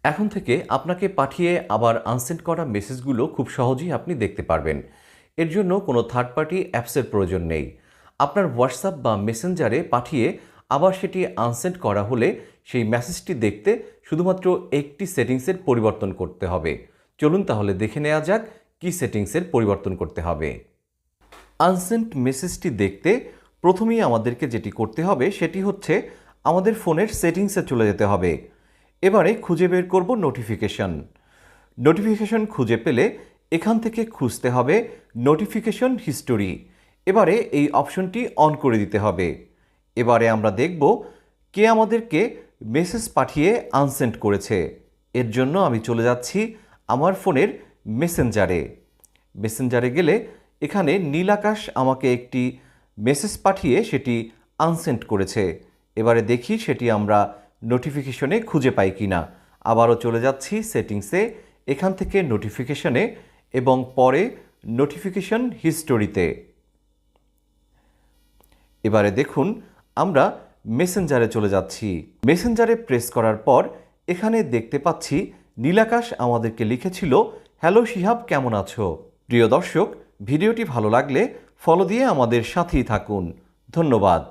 এখন থেকে আপনাকে পাঠিয়ে আবার আনসেন্ড করা মেসেজগুলো খুব সহজেই আপনি দেখতে পারবেন। এর জন্য কোনো থার্ড পার্টি অ্যাপসের প্রয়োজন নেই। আপনার হোয়াটসঅ্যাপ বা মেসেঞ্জারে পাঠিয়ে আবার সেটি আনসেন্ড করা হলে সেই মেসেজটি দেখতে শুধুমাত্র একটি সেটিংসের পরিবর্তন করতে হবে। চলুন তাহলে দেখে নেওয়া যাক কী সেটিংসের পরিবর্তন করতে হবে। আনসেন্ট মেসেজটি দেখতে প্রথমেই আমাদেরকে যেটি করতে হবে সেটি হচ্ছে আমাদের ফোনের সেটিংসে চলে যেতে হবে। এবারে খুঁজে বের করব নোটিফিকেশন। নোটিফিকেশন খুঁজে পেলে এখান থেকে খুঁজতে হবে নোটিফিকেশন হিস্টোরি। এবারে এই অপশনটি অন করে দিতে হবে। এবারে আমরা দেখব কে আমাদেরকে মেসেজ পাঠিয়ে আনসেন্ড করেছে। এর জন্য আমি চলে যাচ্ছি আমার ফোনের মেসেঞ্জারে। মেসেঞ্জারে গেলে এখানে নীলাকাশ আমাকে একটি মেসেজ পাঠিয়ে সেটি আনসেন্ড করেছে। এবারে দেখি সেটি আমরা নোটিফিকেশনে খুঁজে পাই কিনা। আবারও চলে যাচ্ছি সেটিংসে, এখান থেকে নোটিফিকেশনে এবং পরে নোটিফিকেশন হিস্টোরিতে। এবারে দেখুন আমরা মেসেঞ্জারে চলে যাচ্ছি। মেসেঞ্জারে প্রেস করার পর এখানে দেখতে পাচ্ছি নীলাকাশ আমাদেরকে লিখেছিল, হ্যালো শিহাব, কেমন আছো? প্রিয় দর্শক, ভিডিওটি ভালো লাগলে ফলো দিয়ে আমাদের সাথেই থাকুন। ধন্যবাদ।